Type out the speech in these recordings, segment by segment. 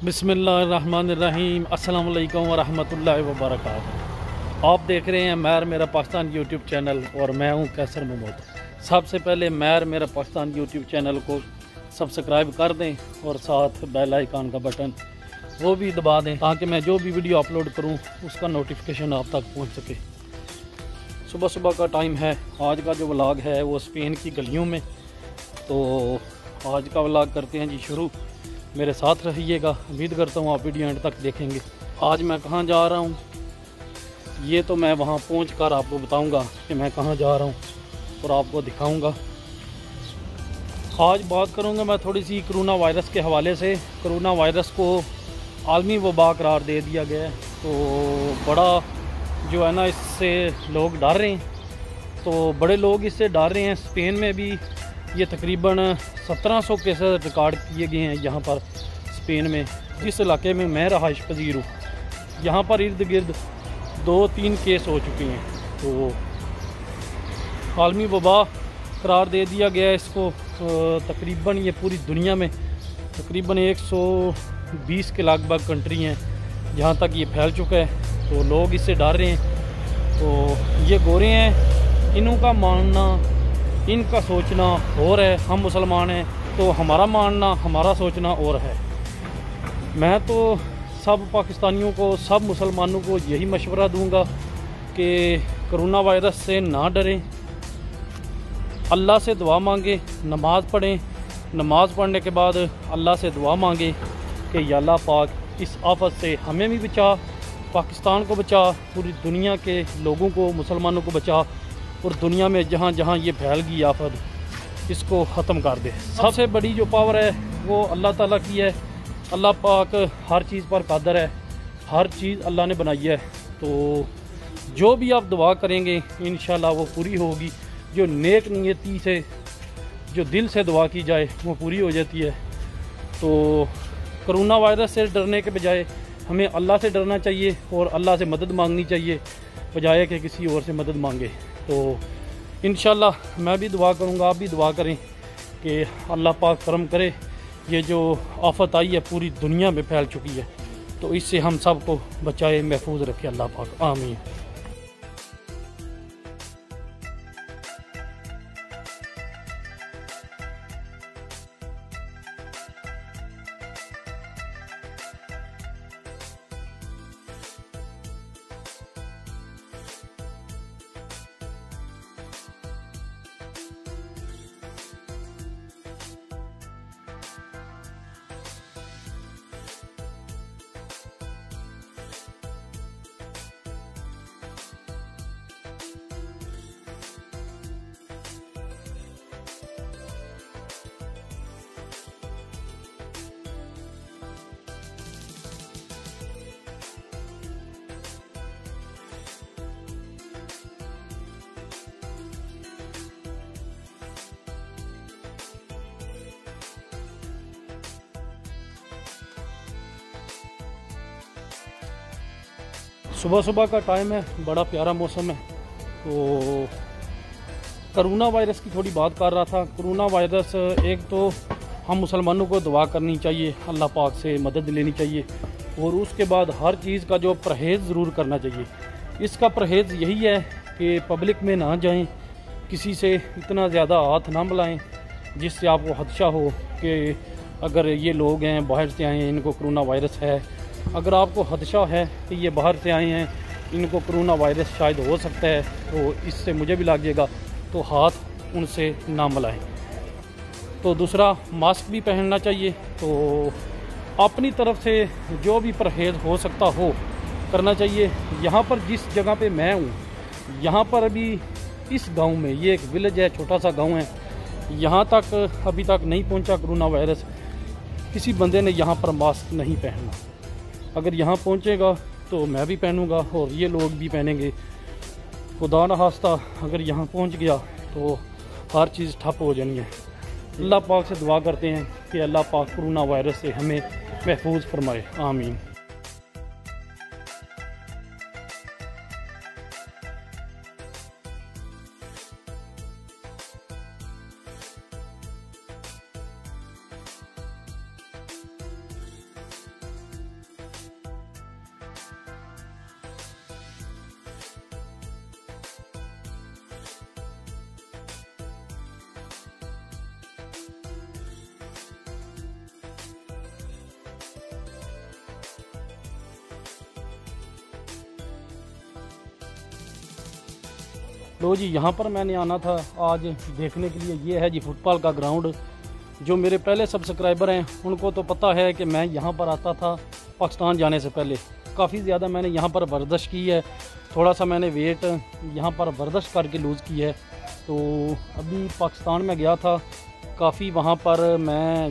बिस्मिल्लाहिर्रहमानिर्रहीम अस्सलाम वालेकुम वरहमतुल्लाहि वबरकातुहू। आप देख रहे हैं मैर मेरा पाकिस्तान यूट्यूब चैनल और मैं हूं कैसर महमूद। सबसे पहले मैर मेरा पाकिस्तान यूट्यूब चैनल को सब्सक्राइब कर दें और साथ बेल आइकन का बटन वो भी दबा दें ताकि मैं जो भी वीडियो अपलोड करूं उसका नोटिफिकेशन आप तक पहुंच सके। सुबह सुबह का टाइम है। आज का जो व्लॉग है वो स्पेन की गलियों में, तो आज का व्लॉग करते हैं जी शुरू। मेरे साथ रहिएगा, उम्मीद करता हूँ आप वीडियो एंड तक देखेंगे। आज मैं कहाँ जा रहा हूँ ये तो मैं वहाँ पहुँच कर आपको बताऊँगा कि मैं कहाँ जा रहा हूँ और आपको दिखाऊँगा। आज बात करूँगा मैं थोड़ी सी कोरोना वायरस के हवाले से। कोरोना वायरस को आलमी वबा करार दे दिया गया है, तो बड़ा जो है ना इससे लोग डर रहे हैं, तो बड़े लोग इससे डर रहे हैं। स्पेन में भी ये तकरीबन 1700 केसेस रिकॉर्ड किए गए हैं यहाँ पर स्पेन में। जिस इलाके में मैं रहाइश पजीर हूँ यहाँ पर इर्द गिर्द 2-3 केस हो चुके हैं, तो आलमी वबा करार दे दिया गया है इसको। तकरीबन ये पूरी दुनिया में तकरीबन 120 के लगभग कंट्री हैं जहाँ तक ये फैल चुका है, तो लोग इससे डर रहे हैं। तो ये गोरे हैं, इन्हों का मानना इनका सोचना और है। हम मुसलमान हैं तो हमारा मानना हमारा सोचना और है। मैं तो सब पाकिस्तानियों को, सब मुसलमानों को यही मशवरा दूंगा कि कोरोना वायरस से ना डरें, अल्लाह से दुआ मांगे, नमाज़ पढ़ें। नमाज़ पढ़ने के बाद अल्लाह से दुआ मांगे कि या अल्लाह पाक इस आफत से हमें भी बचा, पाकिस्तान को बचा, पूरी दुनिया के लोगों को, मुसलमानों को बचा, और दुनिया में जहाँ जहाँ ये फैल गई आफत इसको ख़त्म कर दे। सबसे बड़ी जो पावर है वो अल्लाह ताला की है। अल्लाह पाक हर चीज़ पर कादर है, हर चीज़ अल्लाह ने बनाई है। तो जो भी आप दुआ करेंगे इंशाल्लाह वो पूरी होगी। जो नेक नियति से, जो दिल से दुआ की जाए वो पूरी हो जाती है। तो कोरोना वायरस से डरने के बजाय हमें अल्लाह से डरना चाहिए और अल्लाह से मदद मांगनी चाहिए बजाय कि किसी और से मदद मांगे। तो इंशाल्लाह मैं भी दुआ करूँगा, आप भी दुआ करें कि अल्लाह पाक करम करे। ये जो आफत आई है पूरी दुनिया में फैल चुकी है, तो इससे हम सब को बचाए, महफूज रखे अल्लाह पाक, आमीन। सुबह सुबह का टाइम है, बड़ा प्यारा मौसम है। तो कोरोना वायरस की थोड़ी बात कर रहा था। कोरोना वायरस, एक तो हम मुसलमानों को दुआ करनी चाहिए, अल्लाह पाक से मदद लेनी चाहिए, और उसके बाद हर चीज़ का जो परहेज़ ज़रूर करना चाहिए। इसका परहेज़ यही है कि पब्लिक में ना जाएं, किसी से इतना ज़्यादा हाथ ना मिलाएं जिससे आपको खदशा हो कि अगर ये लोग हैं बाहर से आए हैं, इनको कोरोना वायरस है। अगर आपको खदशा है कि ये बाहर से आए हैं, इनको कोरोना वायरस शायद हो सकता है, तो इससे मुझे भी लग जाएगा, तो हाथ उनसे ना मिलाएं। तो दूसरा, मास्क भी पहनना चाहिए। तो अपनी तरफ से जो भी परहेज़ हो सकता हो करना चाहिए। यहाँ पर जिस जगह पे मैं हूँ, यहाँ पर अभी इस गांव में, ये एक विलेज है, छोटा सा गांव है, यहाँ तक अभी तक नहीं पहुँचा कोरोना वायरस। किसी बंदे ने यहाँ पर मास्क नहीं पहनना। अगर यहाँ पहुँचेगा तो मैं भी पहनूँगा और ये लोग भी पहनेंगे। खुदा न खास्ता अगर यहाँ पहुँच गया तो हर चीज़ ठप हो जानी है। अल्लाह पाक से दुआ करते हैं कि अल्लाह पाक कोरोना वायरस से हमें महफूज फरमाए, आमीन। लो जी, यहाँ पर मैंने आना था आज देखने के लिए। ये है जी फुटबॉल का ग्राउंड। जो मेरे पहले सब्सक्राइबर हैं उनको तो पता है कि मैं यहाँ पर आता था पाकिस्तान जाने से पहले। काफ़ी ज़्यादा मैंने यहाँ पर वर्जिश की है, थोड़ा सा मैंने वेट यहाँ पर वर्जिश करके लूज़ की है। तो अभी पाकिस्तान में गया था, काफ़ी वहाँ पर मैं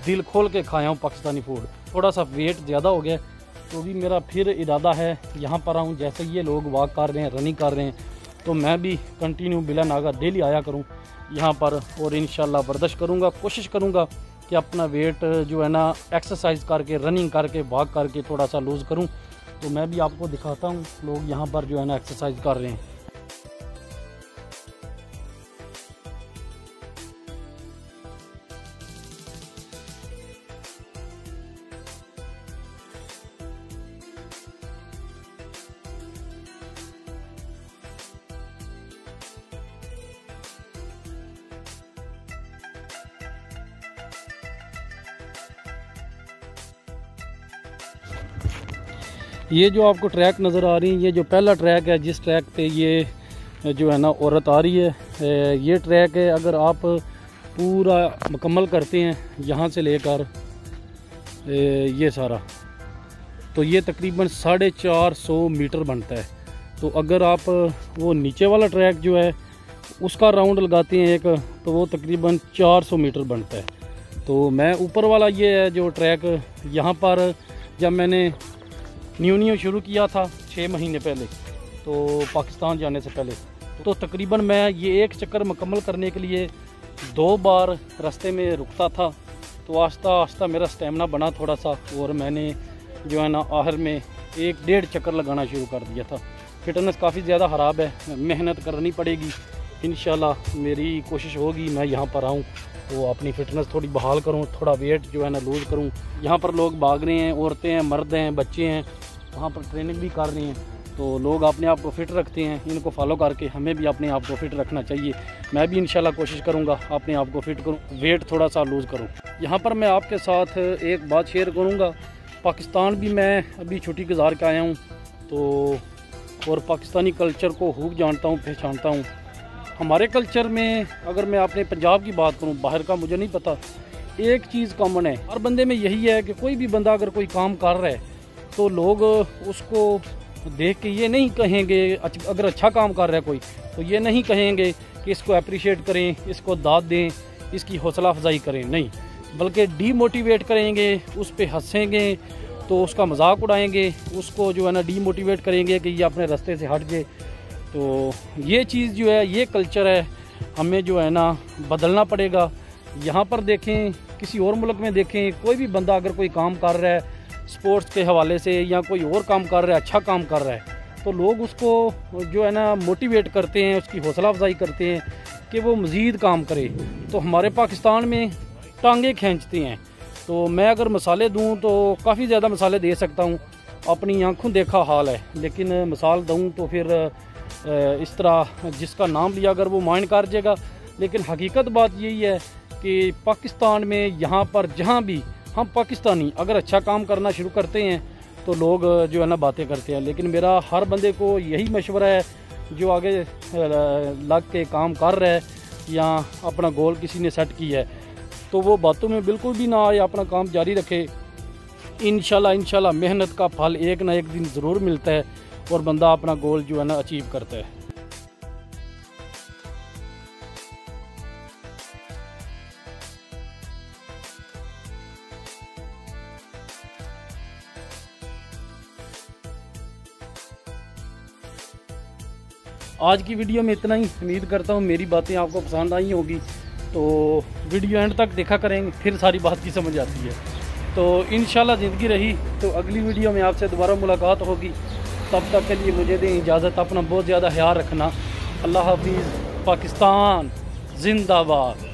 दिल खोल के खाया हूँ पाकिस्तानी फूड। थोड़ा सा वेट ज़्यादा हो गया, तो भी मेरा फिर इरादा है यहाँ पर आऊँ। जैसे ये लोग वॉक कर रहे हैं, रनिंग कर रहे हैं, तो मैं भी कंटिन्यू बिला नागा डेली आया करूँ यहाँ पर, और इंशाल्लाह वर्जिश करूँगा। कोशिश करूँगा कि अपना वेट जो है ना एक्सरसाइज करके, रनिंग करके, वॉक करके थोड़ा सा लूज़ करूँ। तो मैं भी आपको दिखाता हूँ लोग यहाँ पर जो है ना एक्सरसाइज कर रहे हैं। ये जो आपको ट्रैक नज़र आ रही है, ये जो पहला ट्रैक है, जिस ट्रैक पे ये जो है ना औरत आ रही है, ये ट्रैक है। अगर आप पूरा मुकम्मल करते हैं यहाँ से लेकर ये सारा, तो ये तकरीबन 450 मीटर बनता है। तो अगर आप वो नीचे वाला ट्रैक जो है उसका राउंड लगाते हैं एक, तो वो तकरीबन 400 मीटर बनता है। तो मैं ऊपर वाला ये है जो ट्रैक, यहाँ पर जब मैंने न्यू शुरू किया था 6 महीने पहले, तो पाकिस्तान जाने से पहले, तो तकरीबन मैं ये एक चक्कर मुकम्मल करने के लिए 2 बार रास्ते में रुकता था। तो आस्ता आस्ता मेरा स्टेमिना बना थोड़ा सा, और मैंने जो है ना आखिर में 1-1.5 चक्कर लगाना शुरू कर दिया था। फिटनेस काफ़ी ज़्यादा ख़राब है, मेहनत करनी पड़ेगी। इंशाल्लाह मेरी कोशिश होगी मैं यहाँ पर आऊँ तो अपनी फ़िटनेस थोड़ी बहाल करूँ, थोड़ा वेट जो है ना लूज़ करूँ। यहाँ पर लोग भाग रहे हैं, औरतें हैं, मर्द हैं, बच्चे हैं, वहाँ पर ट्रेनिंग भी कर रहे हैं। तो लोग अपने आप को फ़िट रखते हैं, इनको फॉलो करके हमें भी अपने आप को फ़िट रखना चाहिए। मैं भी इंशाल्लाह कोशिश करूँगा अपने आप को फ़िट करूँ, वेट थोड़ा सा लूज़ करूँ। यहाँ पर मैं आपके साथ एक बात शेयर करूँगा। पाकिस्तान भी मैं अभी छुट्टी गुजार के आया हूँ, तो और पाकिस्तानी कल्चर को खूब जानता हूँ, पहचानता हूँ। हमारे कल्चर में अगर मैं अपने पंजाब की बात करूँ, बाहर का मुझे नहीं पता, एक चीज़ कॉमन है हर बंदे में, यही है कि कोई भी बंदा अगर कोई काम कर रहा है तो लोग उसको देख के ये नहीं कहेंगे, अगर अच्छा काम कर रहा है कोई, तो ये नहीं कहेंगे कि इसको अप्रिशिएट करें, इसको दाद दें, इसकी हौसला अफजाई करें, नहीं, बल्कि डीमोटिवेट करेंगे, उस पर हंसेंगे, तो उसका मजाक उड़ाएंगे, उसको जो है ना डीमोटिवेट करेंगे कि ये अपने रास्ते से हट जाए। तो ये चीज़ जो है, ये कल्चर है, हमें जो है ना बदलना पड़ेगा। यहाँ पर देखें, किसी और मुल्क में देखें, कोई भी बंदा अगर कोई काम कर रहा है स्पोर्ट्स के हवाले से या कोई और काम कर रहा है, अच्छा काम कर रहा है, तो लोग उसको जो है ना मोटिवेट करते हैं, उसकी हौसला अफजाई करते हैं कि वो मज़ीद काम करे। तो हमारे पाकिस्तान में टांगे खींचते हैं। तो मैं अगर मिसालें दूं तो काफ़ी ज़्यादा मिसालें दे सकता हूं, अपनी आंखों देखा हाल है, लेकिन मिसाल दूं तो फिर इस तरह जिसका नाम लिया अगर वो माइंड कर जाएगा। लेकिन हकीकत बात यही है कि पाकिस्तान में यहाँ पर जहाँ भी हम पाकिस्तानी अगर अच्छा काम करना शुरू करते हैं तो लोग जो है ना बातें करते हैं। लेकिन मेरा हर बंदे को यही मशवरा है जो आगे लग के काम कर रहा है या अपना गोल किसी ने सेट किया है, तो वो बातों में बिल्कुल भी ना आए, अपना काम जारी रखे। इंशाल्लाह मेहनत का फल एक ना एक दिन ज़रूर मिलता है और बंदा अपना गोल जो है ना अचीव करता है। आज की वीडियो में इतना ही। उम्मीद करता हूँ मेरी बातें आपको पसंद आई होगी, तो वीडियो एंड तक देखा करेंगे, फिर सारी बात की समझ आती है। तो इंशाल्लाह ज़िंदगी रही तो अगली वीडियो में आपसे दोबारा मुलाकात होगी। तब तक के लिए मुझे दें इजाज़त, अपना बहुत ज़्यादा ख्याल रखना। अल्लाह हाफिज़। पाकिस्तान जिंदाबाद।